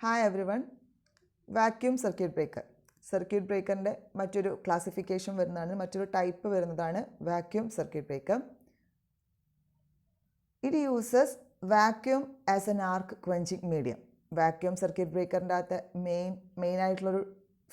Hi everyone. Vacuum circuit breaker. Circuit ബ്രേക്കറിൻ്റെ മറ്റൊരു classification വരുന്നതാണ്, മറ്റൊരു ടൈപ്പ് വരുന്നതാണ് vacuum circuit breaker. It uses vacuum as an arc quenching medium. Vacuum circuit ബ്രേക്കറിൻ്റെ അകത്ത് main ആയിട്ടുള്ളൊരു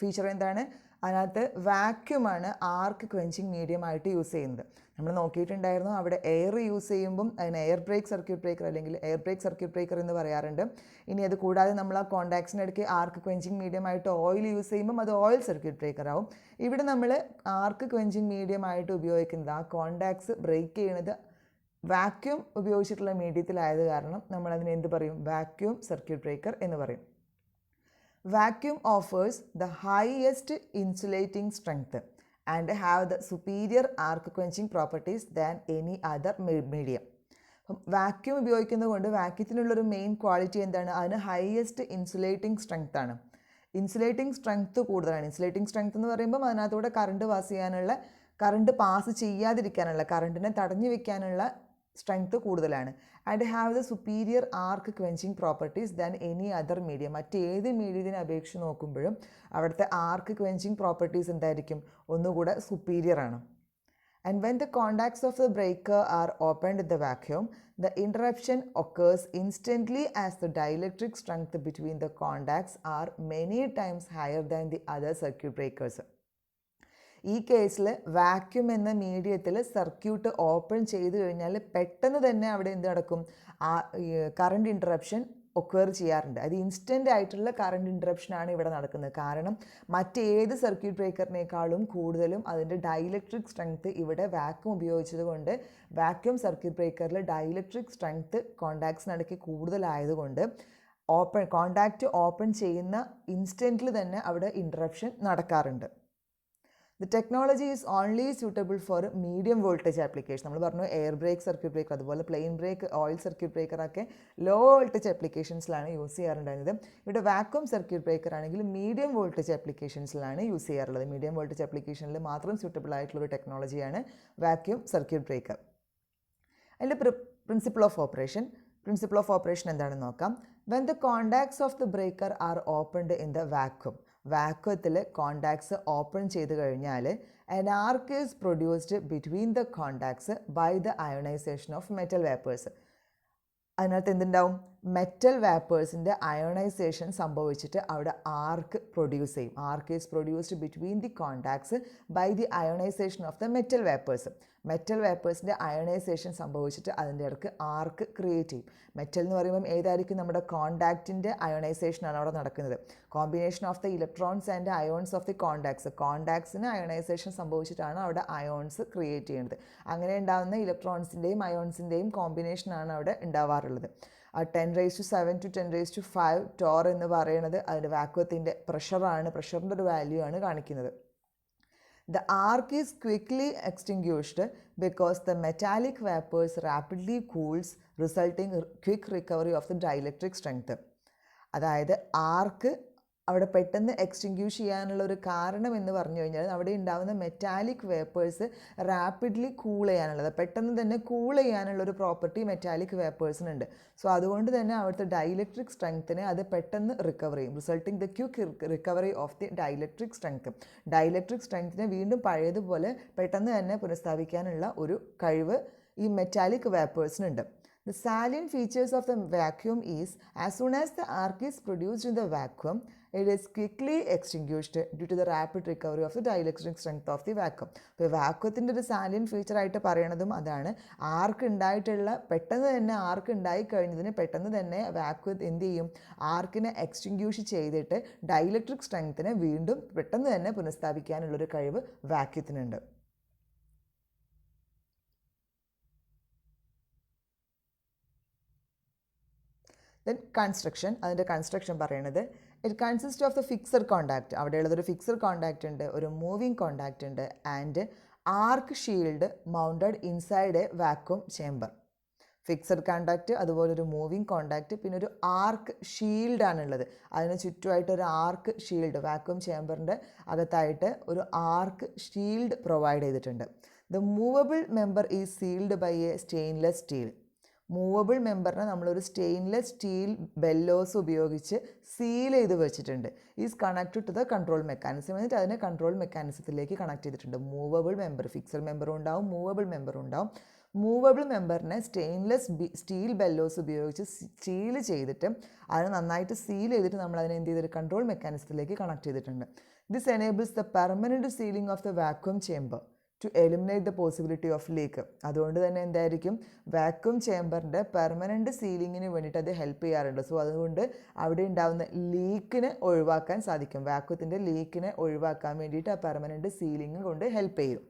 ഫീച്ചർ എന്താണ്? അതിനകത്ത് വാക്യൂമാണ് ആർക്ക് ക്വഞ്ചിങ് മീഡിയം ആയിട്ട് യൂസ് ചെയ്യുന്നത്. നമ്മൾ നോക്കിയിട്ടുണ്ടായിരുന്നു, അവിടെ എയർ യൂസ് ചെയ്യുമ്പം അതിന് എയർ ബ്രേക്ക് സർക്യൂട്ട് ബ്രേക്കർ അല്ലെങ്കിൽ എയർ ബ്രേക്ക് സർക്യൂട്ട് ബ്രേക്കർ എന്ന് പറയാറുണ്ട്. ഇനി അത് കൂടാതെ നമ്മൾ ആ കോണ്ടാക്ട്സിനിടയ്ക്ക് ആർക്ക് ക്വഞ്ചിങ് മീഡിയം ആയിട്ട് ഓയിൽ യൂസ് ചെയ്യുമ്പം അത് ഓയിൽ സർക്യൂട്ട് ബ്രേക്കർ ആവും. ഇവിടെ നമ്മൾ ആർക്ക് ക്വഞ്ചിങ് മീഡിയം ആയിട്ട് ഉപയോഗിക്കുന്നത് ആ കോണ്ടാക്ട്സ് ബ്രേക്ക് ചെയ്യുന്നത് വാക്യൂം ഉപയോഗിച്ചിട്ടുള്ള മീഡിയത്തിലായത് കാരണം നമ്മൾ അതിന് എന്ത് പറയും? വാക്യൂം സർക്യൂട്ട് ബ്രേക്കർ എന്ന് പറയും. Vacuum offers the highest insulating strength and have the superior arc quenching properties than any other medium. Vacuum ഉപയോഗിക്കുന്നത് കൊണ്ട് വാക്യൂത്തിനുള്ളൊരു മെയിൻ ക്വാളിറ്റി എന്താണ്? അതിന് ഹയസ്റ്റ് ഇൻസുലേറ്റിംഗ് സ്ട്രെങ്ത് ആണ്. ഇൻസുലേറ്റിംഗ് സ്ട്രെങ്ത് കൂടുതലാണ്. ഇൻസുലേറ്റിംഗ് സ്ട്രെങ്ത് എന്ന് പറയുമ്പോൾ അതിനകത്തൂടെ കറണ്ട് പാസ് ചെയ്യാതിരിക്കാനുള്ള, കറണ്ടിനെ തടഞ്ഞു വെക്കാനുള്ള സ്ട്രെങ്ത് കൂടുതലാണ്. And have the superior arc quenching properties than any other medium. മറ്റേത് മീഡിയത്തിനെ അപേക്ഷിച്ച് നോക്കുമ്പോഴും അവിടുത്തെ ആർക്ക് ക്വെഞ്ചിങ് പ്രോപ്പർട്ടീസ് എന്തായിരിക്കും? ഒന്നുകൂടെ സുപ്പീരിയർ ആണ്. And when the contacts of the breaker are opened in the vacuum, the interruption occurs instantly as the dielectric strength between the contacts are many times higher than the other circuit breakers. ഈ കേസിൽ vacuum എന്ന മീഡിയത്തിൽ circuit open ചെയ്ത് കഴിഞ്ഞാൽ പെട്ടെന്ന് തന്നെ അവിടെ എന്ത് നടക്കും? കറണ്ട് ഇൻറ്ററപ്ഷൻ ഒക്വയർ ചെയ്യാറുണ്ട്. അത് ഇൻസ്റ്റൻ്റ് ആയിട്ടുള്ള കറണ്ട് ഇൻറ്ററപ്ഷനാണ് ഇവിടെ നടക്കുന്നത്. കാരണം മറ്റേത് സർക്യൂട്ട് ബ്രേക്കറിനേക്കാളും കൂടുതലും അതിൻ്റെ ഡൈലക്ട്രിക് സ്ട്രെങ്ത് ഇവിടെ വാക്യൂം ഉപയോഗിച്ചത് കൊണ്ട് വാക്യൂം സർക്യൂട്ട് ബ്രേക്കറിൽ ഡൈലക്ട്രിക് സ്ട്രെങ്ത് കോണ്ടാക്ട്സിനിടയ്ക്ക് കൂടുതലായതുകൊണ്ട് കോണ്ടാക്റ്റ് ഓപ്പൺ ചെയ്യുന്ന ഇൻസ്റ്റൻ്റിൽ തന്നെ അവിടെ ഇൻറ്ററപ്ഷൻ നടക്കാറുണ്ട്. The technology is only suitable for medium voltage application. നമ്മൾ പറഞ്ഞു എയർ ബ്രേക്ക് സർക്യൂട്ട് ബ്രേക്കർ, അതുപോലെ പ്ലെയിൻ ബ്രേക്ക്, ഓയിൽ സർക്യൂട്ട് ബ്രേക്കറൊക്കെ ലോ വോൾട്ടേജ് ആപ്ലിക്കേഷൻസിലാണ് യൂസ് ചെയ്യാറുണ്ടായിരുന്നത്. ഇവിടെ വാക്യൂം സർക്യൂട്ട് ബ്രേക്കർ ആണെങ്കിൽ മീഡിയം വോൾട്ടേജ് ആപ്ലിക്കേഷൻസിലാണ് യൂസ് ചെയ്യാറുള്ളത്. മീഡിയം വോൾട്ടേജ് ആപ്ലിക്കേഷനിൽ മാത്രം സ്യൂട്ടബിൾ ആയിട്ടുള്ളൊരു ടെക്നോളജിയാണ് വാക്യൂം സർക്യൂട്ട് ബ്രേക്കർ. അതിൻ്റെ പ്രിൻസിപ്പിൾ ഓഫ് ഓപ്പറേഷൻ എന്താണെന്ന് നോക്കാം. When the contacts of the breaker are opened in the vacuum, വാക്വത്തിൽ കോണ്ടാക്ട്സ് ഓപ്പൺ ചെയ്ത് കഴിഞ്ഞാൽ an arc is produced between the contacts by the ionization of metal vapors. അതിനകത്ത് എന്തുണ്ടാവും? Metal വേപ്പേഴ്സിൻ്റെ ionization സംഭവിച്ചിട്ട് അവിടെ arc produce ചെയ്യും. Arc is produced between the contacts by the ionization of the metal vapours. Metal വേപ്പേഴ്സിൻ്റെ ionization സംഭവിച്ചിട്ട് അതിൻ്റെ ഇടയ്ക്ക് ആർക്ക് create ചെയ്യും. മെറ്റൽ എന്ന് പറയുമ്പം ഏതായിരിക്കും? നമ്മുടെ കോണ്ടാക്റ്റിൻ്റെ അയോണൈസേഷനാണ് അവിടെ നടക്കുന്നത്. Combination of the electrons and ions of the കോണ്ടാക്ട്സിന് അയോണൈസേഷൻ സംഭവിച്ചിട്ടാണ് അവിടെ അയോൺസ് ക്രിയേറ്റ് ചെയ്യുന്നത്. അങ്ങനെ ഉണ്ടാകുന്ന ഇലക്ട്രോൺസിൻ്റെയും അയോൺസിൻ്റെയും കോമ്പിനേഷനാണ് അവിടെ ഉണ്ടാവാറുള്ളത്. 10⁻⁷ to 10⁵ ടോർ എന്ന് പറയുന്നത് അതിൻ്റെ വാക്വത്തിൻ്റെ പ്രഷറിൻ്റെ ഒരു വാല്യൂ ആണ് കാണിക്കുന്നത്. The arc is quickly extinguished because the metallic vapors rapidly cools, resulting quick recovery of the dielectric strength. അതായത് ആർക്ക് അവിടെ പെട്ടെന്ന് എക്സ്റ്റിങ്ക്യൂഷ് ചെയ്യാനുള്ള ഒരു കാരണം എന്ന് പറഞ്ഞു കഴിഞ്ഞാൽ അവിടെ ഉണ്ടാകുന്ന മെറ്റാലിക് വേപ്പേഴ്സ് റാപ്പിഡ്ലി കൂൾ ചെയ്യാനുള്ളത്, പെട്ടെന്ന് തന്നെ കൂൾ ചെയ്യാനുള്ളൊരു പ്രോപ്പർട്ടി മെറ്റാലിക് വേപ്പേഴ്സിനുണ്ട്. സോ അതുകൊണ്ട് തന്നെ അവിടുത്തെ ഡൈലക്ട്രിക് സ്ട്രെങ്ത്തിനെ അത് പെട്ടെന്ന് റിക്കവർ ചെയ്യും. Resulting the quick recovery of the dielectric strength. Dielectric സ്ട്രെങ്ത്തിനെ വീണ്ടും പഴയതുപോലെ പെട്ടെന്ന് തന്നെ പുനഃസ്ഥാപിക്കാനുള്ള ഒരു കഴിവ് ഈ മെറ്റാലിക് വേപ്പേഴ്സിനുണ്ട്. The salient features of the vacuum is as soon as the arc is produced in the vacuum, it is quickly extinguished due to the rapid recovery of the dielectric strength of the vacuum. ഇപ്പോൾ വാക്വത്തിൻ്റെ ഒരു salient ഫീച്ചറായിട്ട് പറയണതും അതാണ്. പെട്ടെന്ന് തന്നെ ആർക്ക് ഉണ്ടായി കഴിഞ്ഞതിന് പെട്ടെന്ന് തന്നെ vacuum എന്ത് ചെയ്യും? ആർക്കിനെ എക്സ്റ്റിങ്ക്യൂഷ് ചെയ്തിട്ട് ഡൈലക്ട്രിക് സ്ട്രെങ്ത്തിനെ വീണ്ടും പെട്ടെന്ന് തന്നെ പുനഃസ്ഥാപിക്കാനുള്ളൊരു കഴിവ് വാക്വത്തിനുണ്ട്. ദെൻ അതിൻ്റെ കൺസ്ട്രക്ഷൻ പറയണത് it consist of the fixed contact. അവിടെയുള്ളതൊരു ഫിക്സഡ് കോണ്ടാക്റ്റ് ഉണ്ട്, ഒരു മൂവിങ് കോണ്ടാക്റ്റ് ഉണ്ട്, and arc shield mounted inside a vacuum chamber. Fixed contact, അതുപോലെ ഒരു മൂവിങ് കോണ്ടാക്റ്റ്, പിന്നെ ഒരു ആർക്ക് ഷീൽഡാണുള്ളത്. അതിന് ചുറ്റുമായിട്ട് ഒരു ആർക്ക് ഷീൽഡ് വാക്വം ചേംബറിൻ്റെ അകത്തായിട്ട് ഒരു ആർക്ക് ഷീൽഡ് പ്രൊവൈഡ് ചെയ്തിട്ടുണ്ട്. The movable member is sealed by a stainless steel. Movable മെമ്പറിനെ നമ്മളൊരു സ്റ്റെയിൻലെസ് സ്റ്റീൽ ബെല്ലോസ് ഉപയോഗിച്ച് സീൽ ചെയ്ത് വെച്ചിട്ടുണ്ട്. Is connected to the control mechanism എന്നിട്ട് അതിനെ കൺട്രോൾ മെക്കാനിസത്തിലേക്ക് കണക്ട് ചെയ്തിട്ടുണ്ട്. മൂവബിൾ മെമ്പർ, ഫിക്സഡ് മെമ്പറും ഉണ്ടാവും, മൂവബിൾ മെമ്പറും ഉണ്ടാവും. മൂവബിൾ മെമ്പറിനെ സ്റ്റെയിൻലെസ് സ്റ്റീൽ ബെല്ലോസ് ഉപയോഗിച്ച് സീൽ ചെയ്തിട്ട് അതിനെ നന്നായിട്ട് സീൽ ചെയ്തിട്ട് നമ്മൾ അതിനെ എന്ത് ചെയ്തിട്ട് കൺട്രോൾ മെക്കാനിസത്തിലേക്ക് കണക്ട് ചെയ്തിട്ടുണ്ട്. This enables the permanent sealing of the vacuum chamber to eliminate the possibility of leak. അതുകൊണ്ട് തന്നെ എന്തായിരിക്കും, വാക്വം ചേംബറിൻ്റെ പെർമനൻറ്റ് സീലിങ്ങിന് വേണ്ടിയിട്ട് അത് ഹെൽപ്പ് ചെയ്യാറുണ്ട്. സോ അതുകൊണ്ട് അവിടെ ഉണ്ടാകുന്ന ലീക്കിനെ ഒഴിവാക്കാൻ സാധിക്കും. വാക്വത്തിൻ്റെ ലീക്കിനെ ഒഴിവാക്കാൻ വേണ്ടിയിട്ട് ആ പെർമനൻറ്റ് സീലിംഗ് കൊണ്ട് ഹെൽപ്പ് ചെയ്യും.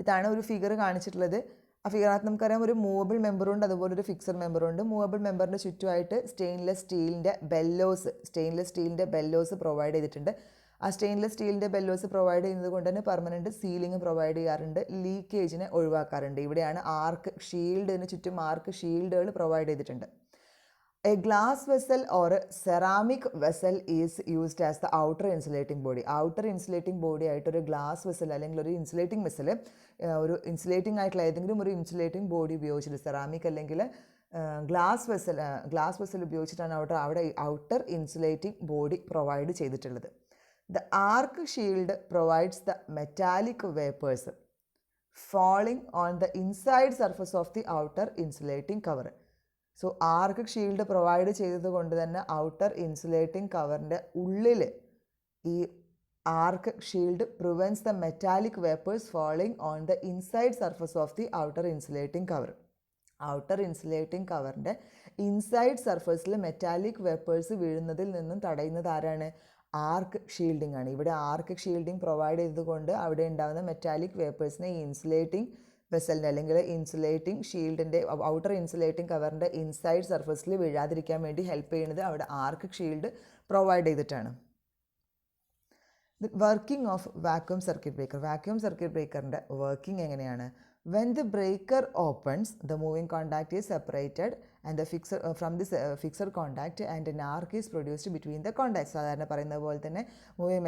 ഇതാണ് ഒരു ഫിഗർ കാണിച്ചിട്ടുള്ളത്. ആ ഫിഗറിനകത്ത് നമുക്കറിയാം ഒരു മൂവബിൾ മെമ്പറുണ്ട്, അതുപോലെ ഒരു ഫിക്സഡ് മെമ്പറുണ്ട്. മൂവബിൾ മെമ്പറിൻ്റെ ചുറ്റുമായിട്ട് സ്റ്റെയിൻലെസ് സ്റ്റീലിൻ്റെ ബെല്ലോസ് പ്രൊവൈഡ് ചെയ്തിട്ടുണ്ട്. ആ സ്റ്റെയിൻലെസ് സ്റ്റീലിൻ്റെ ബെല്ലോസ് പ്രൊവൈഡ് ചെയ്യുന്നത് കൊണ്ട് തന്നെ പെർമനൻറ്റ് സീലിംഗ് പ്രൊവൈഡ് ചെയ്യാറുണ്ട്, ലീക്കേജിനെ ഒഴിവാക്കാറുണ്ട്. ഇവിടെയാണ് ആർക്ക് ഷീൽഡിന് ചുറ്റും ആർക്ക് ഷീൽഡുകൾ പ്രൊവൈഡ് ചെയ്തിട്ടുണ്ട്. A glass vessel or ceramic vessel is used as the outer insulating body. Outer insulating body ആയിട്ട് ഒരു ഗ്ലാസ് വെസൽ അല്ലെങ്കിൽ ഒരു ഇൻസുലേറ്റിംഗ് വെസൽ, ഒരു ഇൻസുലേറ്റിംഗ് ആയിട്ടുള്ള ഏതെങ്കിലും ഒരു ഇൻസുലേറ്റിംഗ് ബോഡി ഉപയോഗിച്ചിട്ട്, സെറാമിക് അല്ലെങ്കിൽ ഗ്ലാസ് വെസൽ ഉപയോഗിച്ചിട്ടാണ് അവിടെ ഔട്ടർ ഇൻസുലേറ്റിംഗ് ബോഡി പ്രൊവൈഡ് ചെയ്തിട്ടുള്ളത്. The arc shield provides the metallic vapors falling on the inside surface of the outer insulating cover. So arc shield provide ചെയ്തത് കൊണ്ട് തന്നെ ഔട്ടർ ഇൻസുലേറ്റിംഗ് കവറിൻ്റെ ഉള്ളിൽ ഈ arc shield prevents the metallic vapours falling on the inside surface of the outer insulating cover. Outer insulating കവറിൻ്റെ inside സർഫസിൽ metallic vapours വീഴുന്നതിൽ നിന്നും തടയുന്നത് ആരാണ്? ആർക്ക് ഷീൽഡിംഗ് ആണ്. ഇവിടെ ആർക്ക് ഷീൽഡിംഗ് പ്രൊവൈഡ് ചെയ്തുകൊണ്ട് അവിടെ ഉണ്ടാകുന്ന മെറ്റാലിക് വേപ്പേഴ്സിനെ ഈ ഇൻസുലേറ്റിംഗ് വെസലിൻ്റെ അല്ലെങ്കിൽ ഇൻസുലേറ്റിംഗ് ഷീൽഡിൻ്റെ ഔട്ടർ ഇൻസുലേറ്റിംഗ് കവറിൻ്റെ ഇൻസൈഡ് സർഫസിൽ വീഴാതിരിക്കാൻ വേണ്ടി ഹെൽപ്പ് ചെയ്യുന്നത് അവിടെ ആർക്ക് ഷീൽഡ് പ്രൊവൈഡ് ചെയ്തിട്ടാണ്. Working of vacuum circuit breaker. Vacuum circuit ബ്രേക്കറിൻ്റെ വർക്കിംഗ് എങ്ങനെയാണ്? When the breaker opens, the moving contact is separated and the fixed contact and an arc is produced between the contacts. സാധാരണ പറയുന്നത് പോലെ തന്നെ moving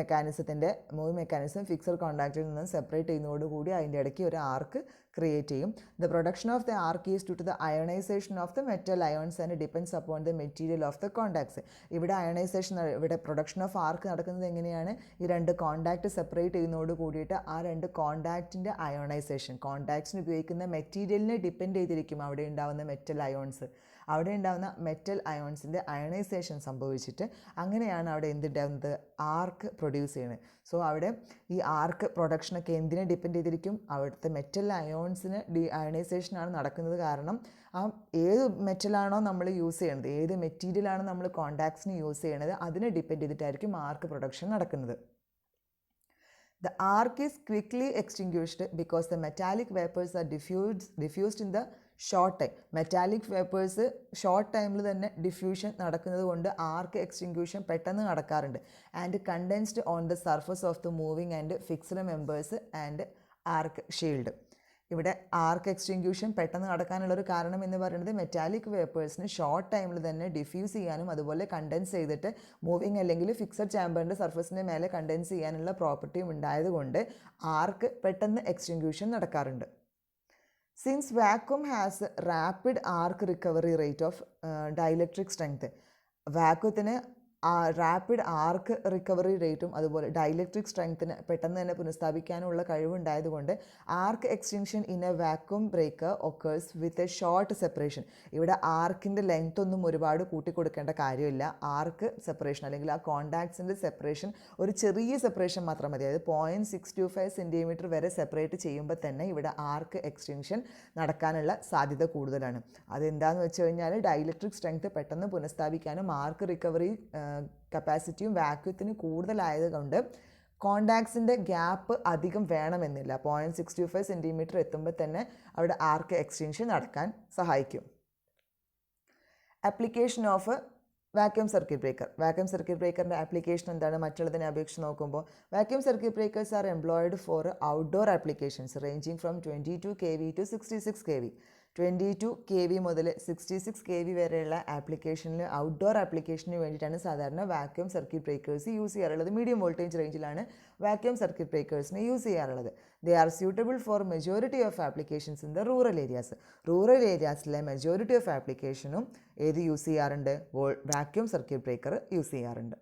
mechanism fixed കോണ്ടാക്റ്റിൽ നിന്നും separate ചെയ്യുന്നതോടുകൂടി അതിൻ്റെ ഇടയ്ക്ക് ഒരു ആർക്ക് ക്രിയേറ്റ് ചെയ്യും. The production of the arc is due to the ionisation of the metal ions and depends upon the material of the contacts. ഇവിടെ പ്രൊഡക്ഷൻ ഓഫ് ആർക്ക് നടക്കുന്നത് എങ്ങനെയാണ്? ഈ രണ്ട് കോണ്ടാക്റ്റ് സെപ്പറേറ്റ് ചെയ്യുന്നതോട് കൂടിയിട്ട് ആ രണ്ട് കോണ്ടാക്റ്റിൻ്റെ അയോണൈസേഷൻ, കോണ്ടാക്ട്സിന് ഉപയോഗിക്കുന്ന മെറ്റീരിയലിനെ ഡിപ്പെൻഡ് ചെയ്തിരിക്കും അവിടെ ഉണ്ടാകുന്ന മെറ്റൽ അയോൺസ്. അവിടെ ഉണ്ടാകുന്ന മെറ്റൽ അയോൺസിൻ്റെ അയണൈസേഷൻ സംഭവിച്ചിട്ട് അങ്ങനെയാണ് അവിടെ എന്തുണ്ടാകുന്നത്? ആർക്ക് പ്രൊഡ്യൂസ് ചെയ്യുന്നത്. സോ അവിടെ ഈ ആർക്ക് പ്രൊഡക്ഷനൊക്കെ എന്തിനെ ഡിപ്പെൻഡ് ചെയ്തിരിക്കും? അവിടുത്തെ മെറ്റൽ അയോൺസിന് അയണൈസേഷനാണ് നടക്കുന്നത്. കാരണം ആ ഏത് മെറ്റലാണോ നമ്മൾ യൂസ് ചെയ്യണത്, ഏത് മെറ്റീരിയലാണോ നമ്മൾ കോണ്ടാക്ട്സിന് യൂസ് ചെയ്യണത്, അതിനെ ഡിപ്പെൻഡ് ചെയ്തിട്ടായിരിക്കും ആർക്ക് പ്രൊഡക്ഷൻ നടക്കുന്നത്. The arc is quickly extinguished because the metallic vapors are diffused in the short time. Metallic vapours short ടൈമിൽ തന്നെ ഡിഫ്യൂഷൻ നടക്കുന്നത് കൊണ്ട് ആർക്ക് എക്സ്റ്റിങ്ക്യൂഷൻ പെട്ടെന്ന് നടക്കാറുണ്ട്. And condensed on the surface of the moving and fixed members and arc shield. ഇവിടെ ആർക്ക് എക്സ്റ്റിങ്ക്യൂഷൻ പെട്ടെന്ന് നടക്കാനുള്ളൊരു കാരണം എന്ന് പറയുന്നത് മെറ്റാലിക് വേപ്പേഴ്സിന് ഷോർട്ട് ടൈമിൽ തന്നെ ഡിഫ്യൂസ് ചെയ്യാനും അതുപോലെ കണ്ടൻസ് ചെയ്തിട്ട് മൂവിങ് അല്ലെങ്കിൽ ഫിക്സഡ് ചാമ്പറിൻ്റെ സർഫസിൻ്റെ മേലെ കണ്ടൻസ് ചെയ്യാനുള്ള പ്രോപ്പർട്ടിയും ഉണ്ടായതുകൊണ്ട് ആർക്ക് പെട്ടെന്ന് എക്സ്റ്റിങ്ക്യൂഷൻ നടക്കാറുണ്ട്. Since vacuum has rapid arc recovery rate of dielectric strength, വാക്വത്തിന് റാപ്പിഡ് ആർക്ക് റിക്കവറി റേറ്റും അതുപോലെ ഡൈലക്ട്രിക് സ്ട്രെങ്ത്തിന് പെട്ടെന്ന് തന്നെ പുനഃസ്ഥാപിക്കാനുള്ള കഴിവുണ്ടായതുകൊണ്ട് arc extension in a vacuum breaker occurs with a short separation. ഇവിടെ ആർക്കിൻ്റെ ലെങ്ത് ഒന്നും ഒരുപാട് കൂട്ടിക്കൊടുക്കേണ്ട കാര്യമില്ല. ആർക്ക് സെപ്പറേഷൻ അല്ലെങ്കിൽ ആ കോണ്ടാക്ട്സിൻ്റെ സെപ്പറേഷൻ ഒരു ചെറിയ സെപ്പറേഷൻ മാത്രം മതി. അതായത് 0.625 സെൻറ്റിമീറ്റർ വരെ സെപ്പറേറ്റ് ചെയ്യുമ്പോൾ തന്നെ ഇവിടെ ആർക്ക് എക്സ്റ്റൻഷൻ നടക്കാനുള്ള സാധ്യത കൂടുതലാണ്. അതെന്താണെന്ന് വെച്ച് കഴിഞ്ഞാൽ ഡൈലക്ട്രിക് സ്ട്രെങ്ത് പെട്ടെന്ന് പുനഃസ്ഥാപിക്കാനും ആർക്ക് റിക്കവറി കപ്പാസിറ്റിയും വാക്വത്തിന് കൂടുതലായത് കൊണ്ട് കോണ്ടാക്ട്സിൻ്റെ ഗ്യാപ്പ് അധികം വേണമെന്നില്ല. 0.625 സെൻറ്റിമീറ്റർ എത്തുമ്പോൾ തന്നെ അവിടെ ആർക്ക് എക്സ്റ്റൻഷൻ നടക്കാൻ സഹായിക്കും. Application of vacuum circuit breaker. Vacuum circuit ബ്രേക്കറിൻ്റെ ആപ്ലിക്കേഷൻ എന്താണ്? മറ്റുള്ളതിനെ അപേക്ഷിച്ച് നോക്കുമ്പോൾ vacuum circuit breakers are employed for outdoor applications ranging from 22 kV to 66 kV. 22 kV മുതൽ 66 kV വരെയുള്ള ആപ്ലിക്കേഷനിൽ ഔട്ട്ഡോർ ആപ്ലിക്കേഷന് വേണ്ടിയിട്ടാണ് സാധാരണ വാക്യൂം സർക്യൂട്ട് ബ്രേക്കേഴ്സ് യൂസ് ചെയ്യാറുള്ളത്. മീഡിയം വോൾട്ടേജ് റേഞ്ചിലാണ് വാക്യൂം സർക്യൂട്ട് ബ്രേക്കേഴ്സിനെ യൂസ് ചെയ്യാറുള്ളത്. They are suitable for majority of applications in the rural areas. Rural ഏരിയാസിലെ മെജോറിറ്റി ഓഫ് ആപ്ലിക്കേഷനും ഏത് യൂസ് ചെയ്യാറുണ്ട്? വാക്യൂം സർക്യൂട്ട് ബ്രേക്കർ യൂസ് ചെയ്യാറുണ്ട്.